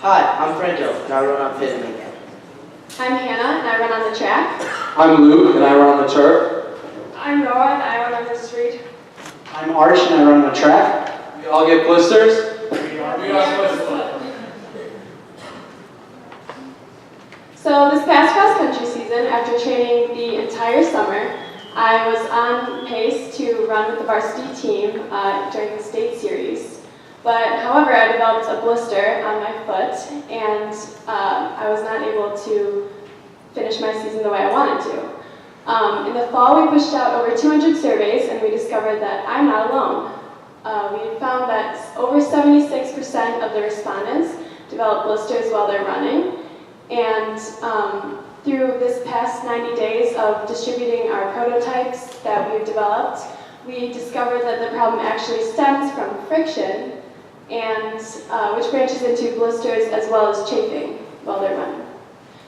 Hi, I'm Franco, and I run on pit meet. I'm Hannah, and I run on the track. I'm Luke, and I run on the turf. I'm Noah, and I run on the street. I'm Arsh, and I run on the track. We all get blisters? We are So this past cross-country season, after training the entire summer, I was on pace to run with the varsity team during the state series. But however, I developed a blister on my foot, and I was not able to finish my season the way I wanted to. In the fall, we pushed out over 200 surveys, and we discovered that I'm not alone. We found that over 76% of the respondents develop blisters while they're running. And through this past 90 days of distributing our prototypes that we've developed, we discovered that the problem actually stems from friction, and which branches into blisters as well as chafing while they're running.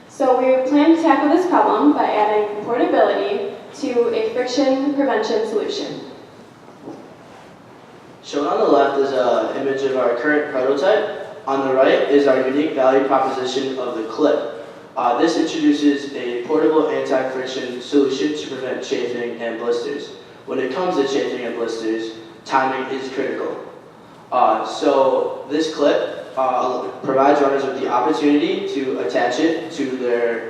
So we plan to tackle this problem by adding portability to a friction prevention solution. Shown on the left is an image of our current prototype. On the right is our unique value proposition of the clip. This introduces a portable anti-friction solution to prevent chafing and blisters. When it comes to chafing and blisters, timing is critical. So this clip provides runners with the opportunity to attach it to their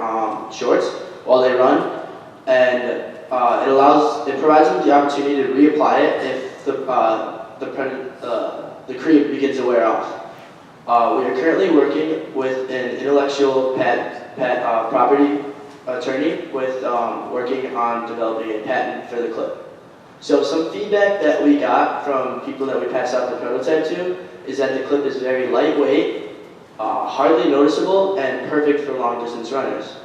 shorts while they run, and it provides them with the opportunity to reapply it if the cream begins to wear off. We are currently working with an intellectual property attorney working on developing a patent for the clip. So some feedback that we got from people that we passed out the prototype to is that the clip is very lightweight, hardly noticeable, and perfect for long distance runners.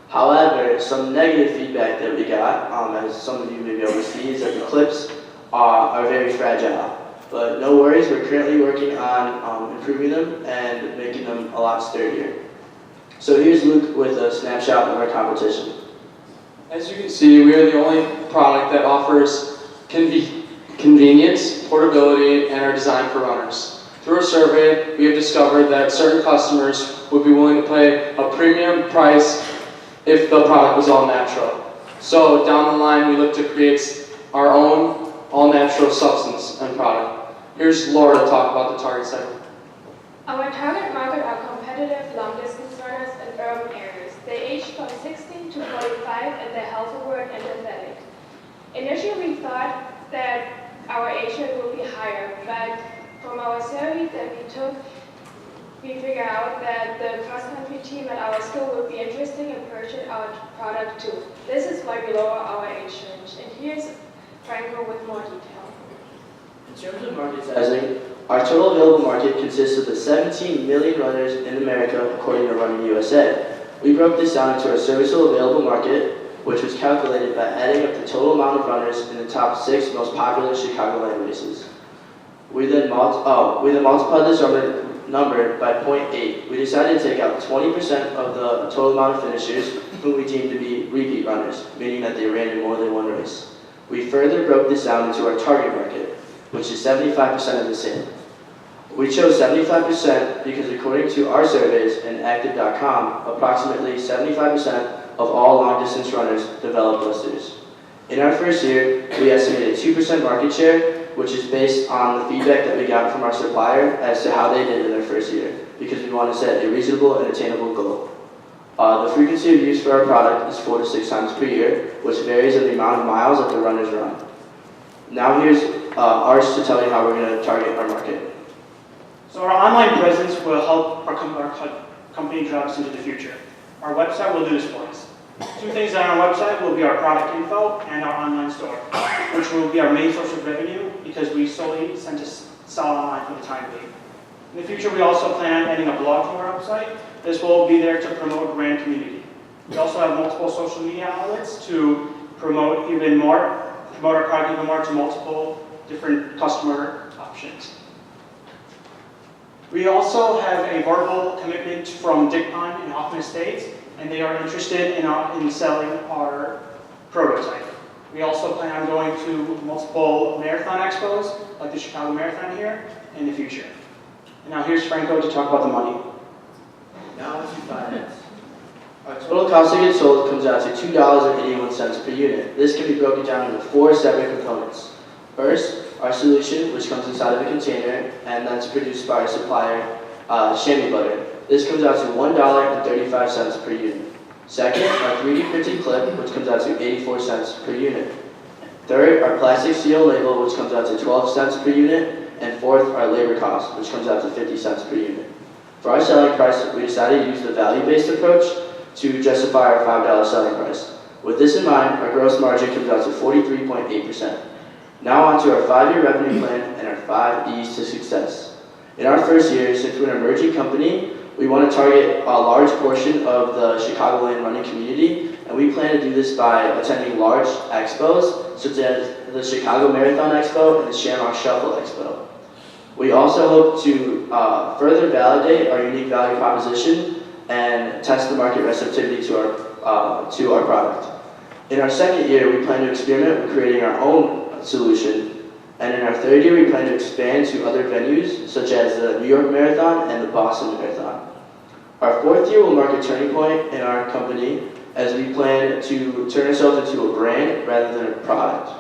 However, some negative feedback that we got, as some of you may be able to see, is that the clips are very fragile. But no worries, we're currently working on improving them and making them a lot sturdier. So here's Luke with a snapshot of our competition. As you can see, we are the only product that offers convenience, portability, and are designed for runners. Through a survey, we have discovered that certain customers would be willing to pay a premium price if the product was all natural. So down the line, we look to create our own all-natural substance and product. Here's Laura to talk about the target segment. Our target market are competitive long-distance runners in urban areas. They age from 16 to 45 and they're healthy and athletic. Initially, we thought that our age rate would be higher, but from our survey that we took, we figured out that the cross-country team at our school would be interested in purchasing our product too. This is why we lower our age range. And here's Franco with more detail. In terms of market sizing, our total available market consists of the 17 million runners in America, according to Running USA. We broke this down into our serviceable available market, which was calculated by adding up the total amount of runners in the top 6 most popular Chicagoland races. We then multiplied this number by 0.8. We decided to take out 20% of the total amount of finishers who we deemed to be repeat runners, meaning that they ran in more than one race. We further broke this down into our target market, which is 75% of the same. We chose 75% because according to our surveys and Active.com, approximately 75% of all long-distance runners develop blisters. In our first year, we estimated 2% market share, which is based on the feedback that we got from our supplier as to how they did in their first year, because we want to set a reasonable and attainable goal. The frequency of use for our product is 4 to 6 times per year, which varies with the amount of miles that the runners run. Now here's Arsh to tell you how we're going to target our market. So our online presence will help our company drive us into the future. Our website will do this for us. 2 things on our website will be our product info and our online store, which will be our main source of revenue because we solely tend to sell online for the time being. In the future, we also plan on adding a blog to our website. This will be there to promote brand community. We also have multiple social media outlets to promote our product even more to multiple different customer options. We also have a verbal commitment from Dick Pond and Hoffman Estates, and they are interested in selling our prototype. We also plan on going to multiple marathon expos, like the Chicago Marathon here, in the future. And now here's Franco to talk about the money. Now into finance. Our total cost of goods sold comes out to $2.81 per unit. This can be broken down into 4 separate components. First, our solution, which comes inside of a container, and that's produced by our supplier, chamois butter. This comes out to $1.35 per unit. Second, our 3D printed clip, which comes out to 84 cents per unit. Third, our plastic seal label, which comes out to 12 cents per unit. And fourth, our labor cost, which comes out to 50 cents per unit. For our selling price, we decided to use the value-based approach to justify our $5 selling price. With this in mind, our gross margin comes out to 43.8%. Now on to our 5-year revenue plan and our 5 E's to success. In our first year, since we're an emerging company, we want to target a large portion of the Chicagoland running community, and we plan to do this by attending large expos, such as the Chicago Marathon Expo and the Shamrock Shuffle Expo. We also hope to further validate our unique value proposition and test the market receptivity to our product. In our second year, we plan to experiment with creating our own solution, and in our third year, we plan to expand to other venues, such as the New York Marathon and the Boston Marathon. Our fourth year will mark a turning point in our company as we plan to turn ourselves into a brand rather than a product.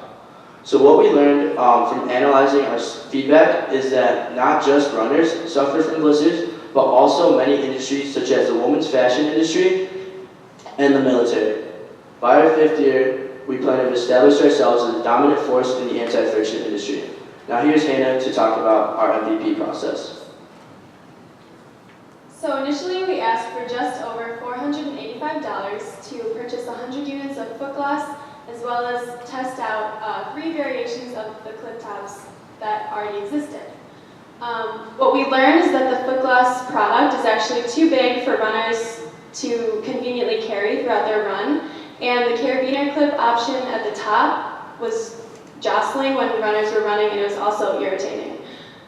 So what we learned from analyzing our feedback is that not just runners suffer from blisters, but also many industries such as the women's fashion industry and the military. By our fifth year, we plan to establish ourselves as a dominant force in the anti-friction industry. Now here's Hannah to talk about our MVP process. So initially we asked for just over $485 to purchase 100 units of foot gloss, as well as test out 3 variations of the clip tops that already existed. What we learned is that the foot gloss product is actually too big for runners to conveniently carry throughout their run, and the carabiner clip option at the top was jostling when runners were running, and it was also irritating.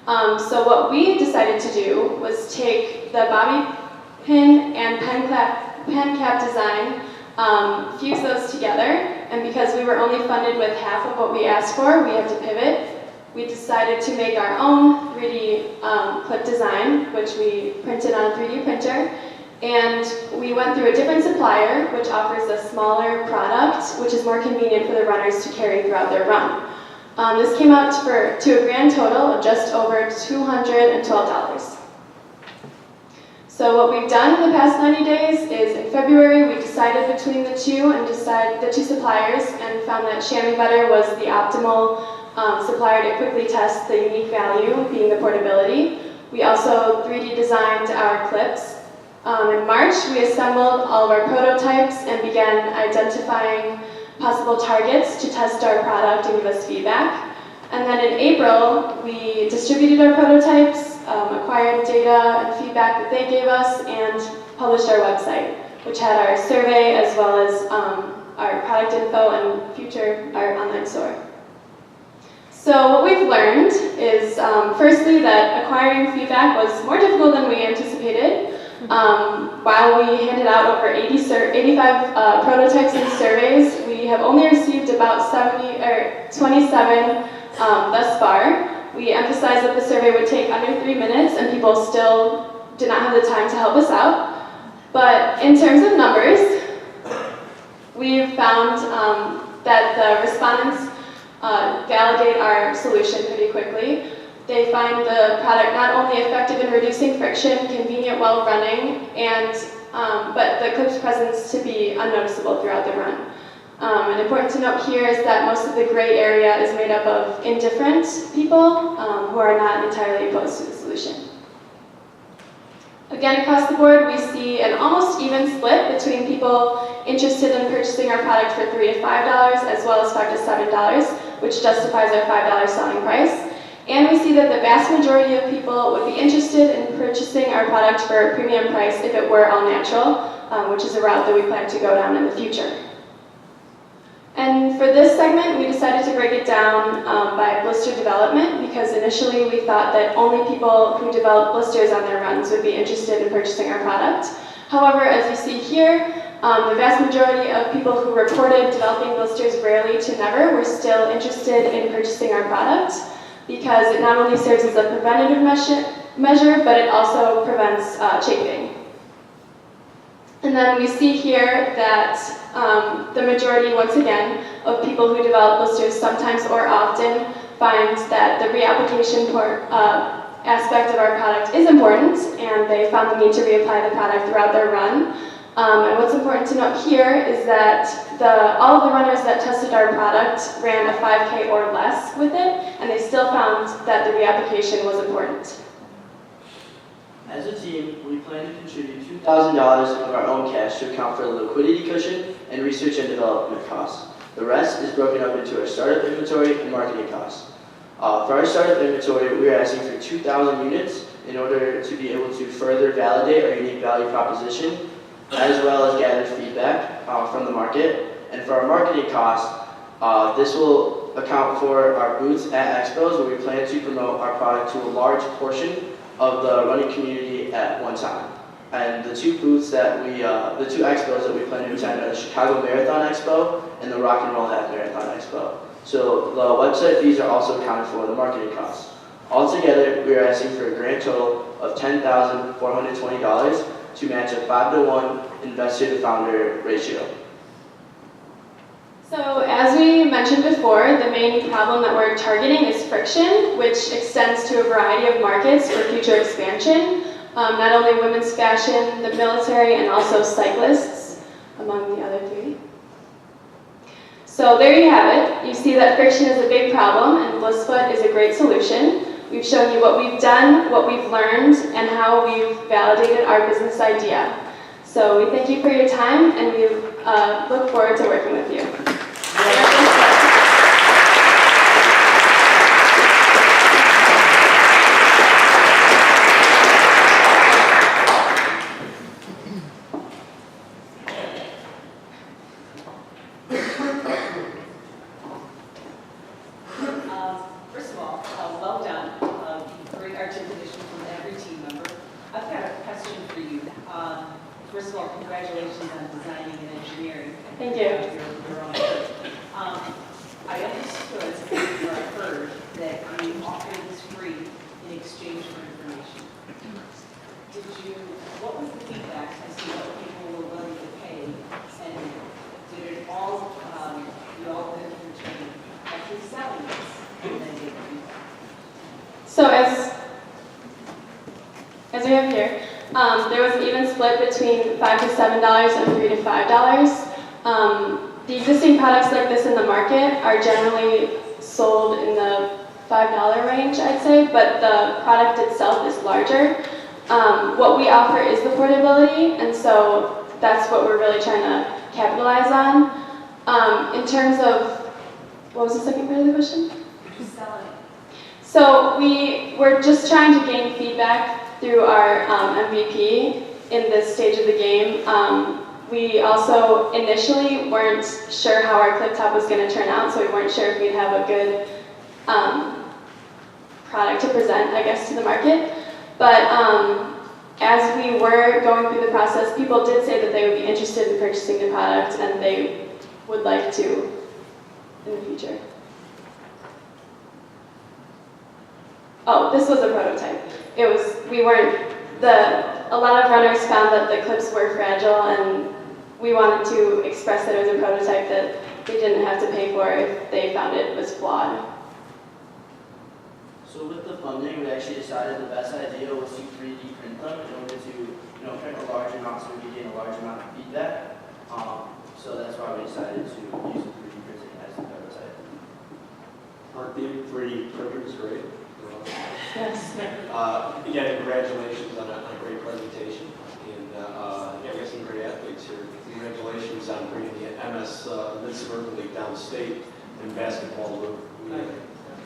So what we decided to do was take the bobby pin and pen cap design, fuse those together, and because we were only funded with half of what we asked for, we had to pivot. We decided to make our own 3D clip design, which we printed on a 3D printer, and we went through a different supplier, which offers a smaller product, which is more convenient for the runners to carry throughout their run. This came out to a grand total of just over $212. So what we've done in the past 90 days is in February we decided between the two suppliers and found that chamois butter was the optimal supplier to quickly test the unique value, being the portability. We also 3D designed our clips. In March we assembled all of our prototypes and began identifying possible targets to test our product and give us feedback. And then in April, we distributed our prototypes, acquired data and feedback that they gave us, and published our website, which had our survey as well as our product info and our online store. So what we've learned is, firstly, that acquiring feedback was more difficult than we anticipated. While we handed out over 85 prototypes and surveys, we have only received about 27 thus far. We emphasized that the survey would take under 3 minutes, and people still did not have the time to help us out. But in terms of numbers, we've found that the respondents validate our solution pretty quickly. They find the product not only effective in reducing friction, convenient while running, and but the clip's presence to be unnoticeable throughout the run. And important to note here is that most of the gray area is made up of indifferent people who are not entirely opposed to the solution. Again, across the board, we see an almost even split between people interested in purchasing our product for $3 to $5, as well as $5 to $7, which justifies our $5 selling price. And we see that the vast majority of people would be interested in purchasing our product for a premium price if it were all natural, which is a route that we plan to go down in the future. And for this segment, we decided to break it down by blister development, because initially we thought that only people who develop blisters on their runs would be interested in purchasing our product. However, as you see here, the vast majority of people who reported developing blisters rarely to never were still interested in purchasing our product, because it not only serves as a preventative measure, but it also prevents chafing. And then we see here that the majority, once again, of people who develop blisters sometimes or often find that the reapplication aspect of our product is important, and they found the need to reapply the product throughout their run. And what's important to note here is that all of the runners that tested our product ran a 5K or less with it, and they still found that the reapplication was important. As a team, we plan to contribute $2,000 of our own cash to account for the liquidity cushion and research and development costs. The rest is broken up into our startup inventory and marketing costs. For our startup inventory, we are asking for 2,000 units in order to be able to further validate our unique value proposition, as well as gather feedback from the market. And for our marketing costs, this will account for our booths at expos, where we plan to promote our product to a large portion of the running community at one time. And the two booths that the two expos that we plan to attend are the Chicago Marathon Expo and the Rock and Roll Half Marathon Expo. So the website fees are also accounted for in the marketing costs. Altogether, we are asking for a grand total of $10,420 to match a 5-to-1 investor to founder ratio. So as we mentioned before, the main problem that we're targeting is friction, which extends to a variety of markets for future expansion. Not only women's fashion, the military, and also cyclists, among the other three. So there you have it. You see that friction is a big problem, and BlissFoot is a great solution. We've shown you what we've done, what we've learned, and how we've validated our business idea. So we thank you for your time, and we look forward to working with you. First of all, well done. Great articulation from every team member. I've got a question for you. First of all, congratulations on designing and engineering. Thank you. Your own work. I understood, or I heard, that you offered this free in exchange for information. What was the feedback as to what people were willing to pay? And did it all, you all went through training, actually selling this? And then give feedback? So as we have here, there was an even split between $5 to $7 and $3 to $5. The existing products like this in the market are generally sold in the $5 range, I'd say, but the product itself is larger. What we offer is the portability, and so that's what we're really trying to capitalize on. In terms of, what was the second part of the question? Selling. So we're just trying to gain feedback through our MVP in this stage of the game. We also initially weren't sure how our clip top was going to turn out, so we weren't sure if we'd have a good product to present, I guess, to the market. But as we were going through the process, people did say that they would be interested in purchasing the product, and they would like to in the future. Oh, this was a prototype. A lot of runners found that the clips were fragile, and we wanted to express that it was a prototype that they didn't have to pay for if they found it was flawed. So with the funding, we actually decided the best idea was to 3D print them in order to print a large amount so we could gain a large amount of feedback. So that's why we decided to use 3D printing as the prototype. Aren't the 3D printers great? Yes. Again, congratulations on a great presentation, and yeah, we have some great athletes here. Congratulations on bringing the MS Mid-Suburban League downstate in basketball.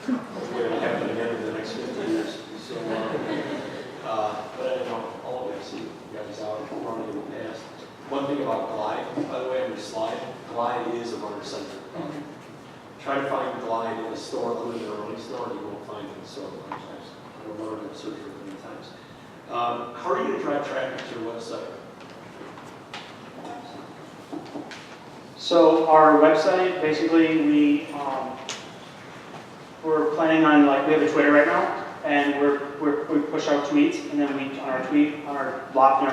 Hopefully it'll happen again in the next 15 years. So, but I know all of you see you guys out running in the past. One thing about Glide, by the way, on your slide, Glide is a runner-centric product. Try to find Glide in a store other than a running store, and you won't find it in the store a bunch of times. I don't know, I've searched for it many times. How are you going to drive traffic to your website? So our website, basically, we're planning on, we have a Twitter right now, and we push out tweets, and then on our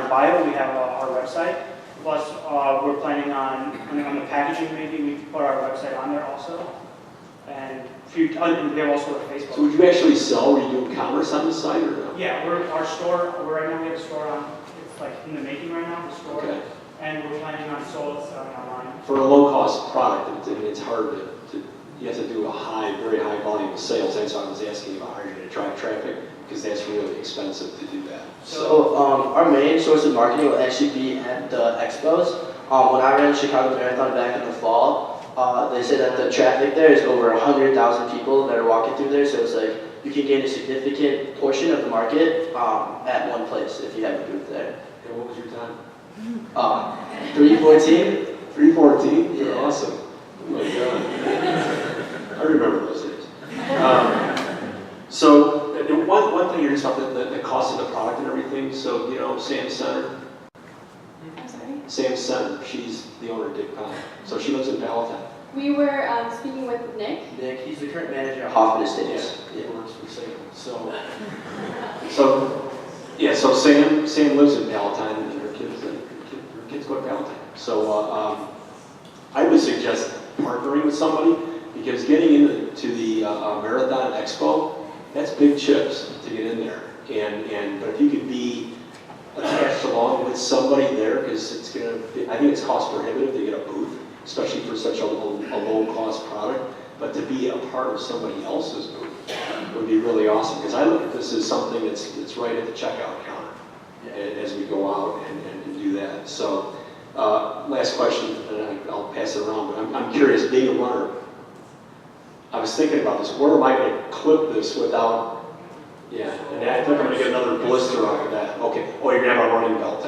bio, we have our website, Plus, we're planning on the packaging, maybe we put our website on there also. And we have also a Facebook. So would you actually sell, or are you doing commerce on the site or no? Yeah, right now we have a store on, it's like in the making right now, the store. Okay. And we're planning on selling online. For a low-cost product, it's hard you have to do very high volume of sales. That's why I was asking about how you're going to drive traffic, because that's really expensive to do that. So our main source of marketing will actually be at the expos. When I ran the Chicago Marathon back in the fall, they said that the traffic there is over 100,000 people that are walking through there. So it's like you can gain a significant portion of the market at one place if you have a booth there. And what was your time? 3:14. 3:14? Yeah. Awesome. Oh my God. I remember those days. So one thing here is about the cost of the product and everything. So, Sam Center. I'm sorry? Sam Center, she's the owner of Dick Pond. So she lives in Palatine. We were speaking with Nick. Nick, he's the current manager at Hoffman Estates. Yeah, he works for Sam. So Sam lives in Palatine, and her kids go to Palatine. So I would suggest partnering with somebody, because getting into the Marathon Expo, that's big chips to get in there. But if you could be attached along with somebody there, because I think it's cost prohibitive to get a booth, especially for such a low cost product. But to be a part of somebody else's booth would be really awesome, because I look at this as something that's right at the checkout counter as we go out and do that. So last question, and I'll pass it around, but I'm curious, being a runner, I was thinking about this. Where am I going to clip this without, and I think I'm going to get another blister out of that. Okay. Oh, you're going to have a running belt.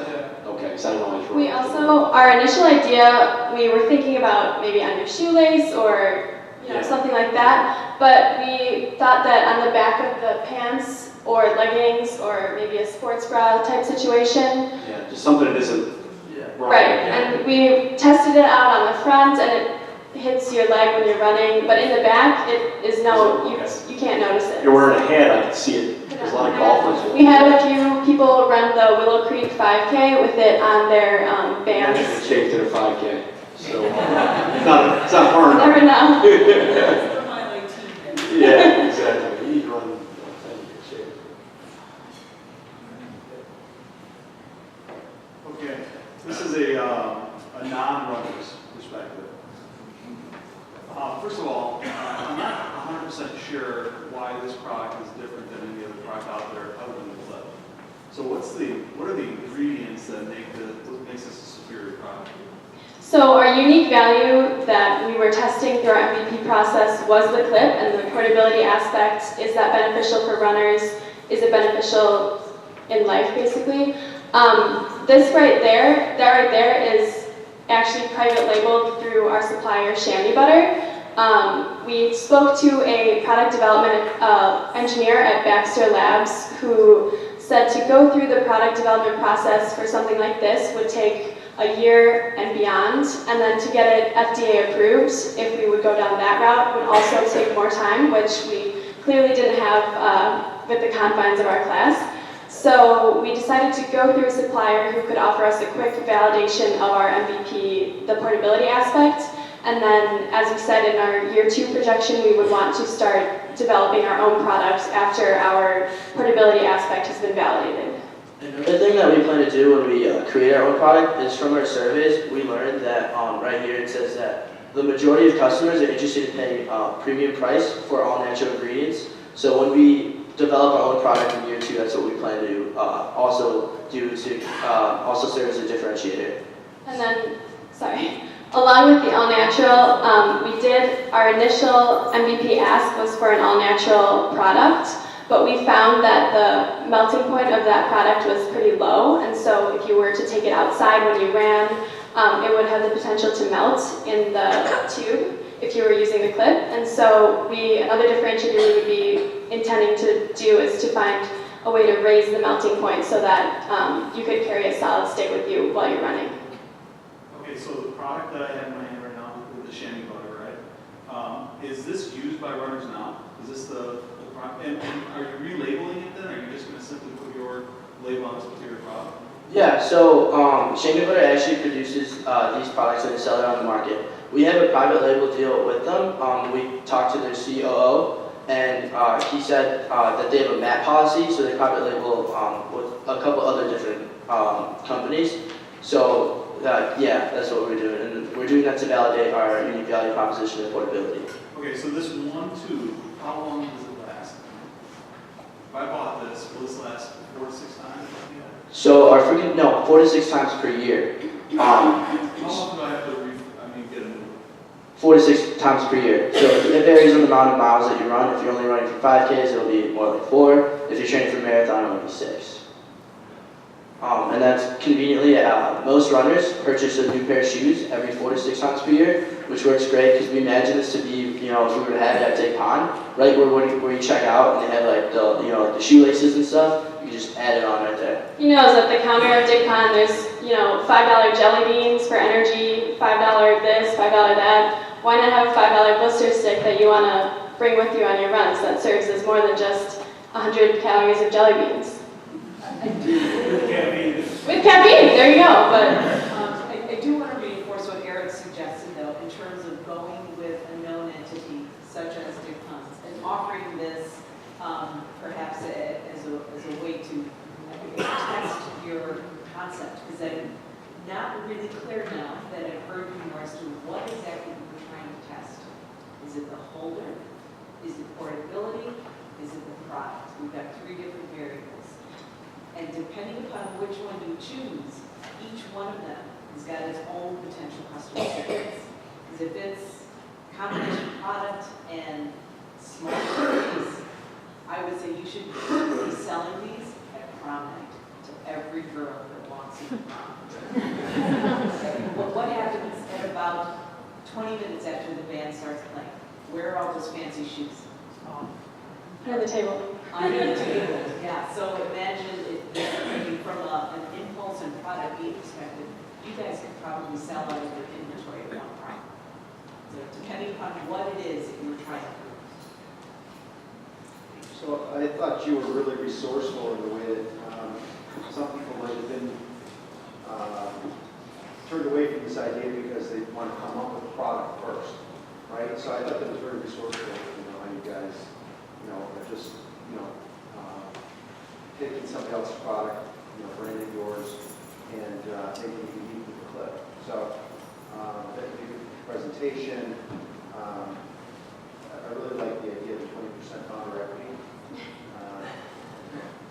Okay, so I don't know how We also, our initial idea, we were thinking about maybe on your shoelace or something like that, but we thought that on the back of the pants or leggings or maybe a sports bra type situation. Yeah, just something that isn't wrong. Right, and we tested it out on the front, and it hits your leg when you're running, but in the back, it is you can't notice it. You're wearing a hat, I can see it. There's a lot of golfers. We had a few people run the Willow Creek 5K with it on their bands. It's shaped to the 5K. So it's not far enough. Never know. For my like team. Yeah, exactly. You need to run in shape. Okay, this is a non-runner's perspective. First of all, I'm not 100% sure why this product is different than any other product out there other than the clip. So what are the ingredients that what makes this a superior product? So our unique value that we were testing through our MVP process was the clip, and the portability aspect. Is that beneficial for runners? Is it beneficial in life, basically? This right there is actually private labeled through our supplier, Shandy Butter. We spoke to a product development engineer at Baxter Labs who said to go through the product development process for something like this would take a year and beyond, and then to get it FDA approved, if we would go down that route, would also take more time, which we clearly didn't have with the confines of our class. So we decided to go through a supplier who could offer us a quick validation of our MVP, the portability aspect, and then, as we said in our year 2 projection, we would want to start developing our own products after our portability aspect has been validated. Another thing that we plan to do when we create our own product is, from our surveys, we learned that right here it says that the majority of customers are interested in paying a premium price for all natural ingredients. So when we develop our own product in year 2, that's what we plan to also do to also serve as a differentiator. And then, along with the all-natural, we did, our initial MVP ask was for an all-natural product, but we found that the melting point of that product was pretty low, and so if you were to take it outside when you ran, it would have the potential to melt in the tube if you were using the clip. And so another differentiator we would be intending to do is to find a way to raise the melting point so that you could carry a solid state with you while you're running. Okay, so the product that I have in my hand right now, the Shandy Butter, right? Is this used by runners now? Is this the product? And are you relabeling it then? Or are you just going to simply put your label on this particular product? Yeah, so Shane Butter actually produces these products and they sell it on the market. We have a private label deal with them. We talked to their COO, and he said that they have a MAT policy, so they private label with a couple other different companies. So yeah, that's what we're doing, and we're doing that to validate our unique value proposition and portability. Okay, so this one tube, how long does it last? If I bought this, will this last 4 to 6 times? So our freaking no, 4 to 6 times per year. How often do I have to get a new one? 4 to 6 times per year. So it varies on the amount of miles that you run. If you're only running for 5Ks, it'll be more like 4. If you're training for a marathon, it'll be 6. And that's conveniently, most runners purchase a new pair of shoes every 4 to 6 times per year, which works great because we imagine this to be, if we were to have it at Dig Pond, right where you check out and they have like the shoelaces and stuff, you can just add it on right there. Is at the counter at Dig Pond, there's, $5 jelly beans for energy, $5 this, $5 that. Why not have a $5 blister stick that you want to bring with you on your runs that serves as more than just 100 calories of jelly beans? With caffeine, there you go. But I do want to reinforce what Eric suggested, though, in terms of going with a known entity such as Dig Pond and offering this perhaps as a way to test your concept. Because I'm not really clear now that I've heard you more as to what exactly we're trying to test. Is it the holder? Is it portability? Is it the product? We've got 3 different variables. And depending upon which one you choose, each one of them has got its own potential customer experience. Because if it's combination product and small quantities, I would say you should be selling these at prom night to every girl that walks in prom. What happens at about 20 minutes after the band starts playing? Where are all those fancy shoes? under the table. Under the table, yeah. So imagine if from an impulse and product being perspective, you guys could probably sell out of your inventory at one time. So depending upon what it is that you're trying to do. So I thought you were really resourceful in the way that some people might have been turned away from this idea because they want to come up with a product first, right? So I thought that was very resourceful, how you guys, are just, taking somebody else's product, branding yours, and making it unique with the clip. So that would be a good presentation. I really like the idea of 20% founder equity.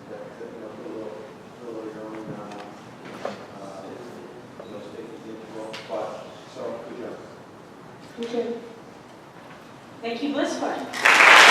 Put a little your own, stake in the world. But so good job. Thank you. Thank you, BlissFoot.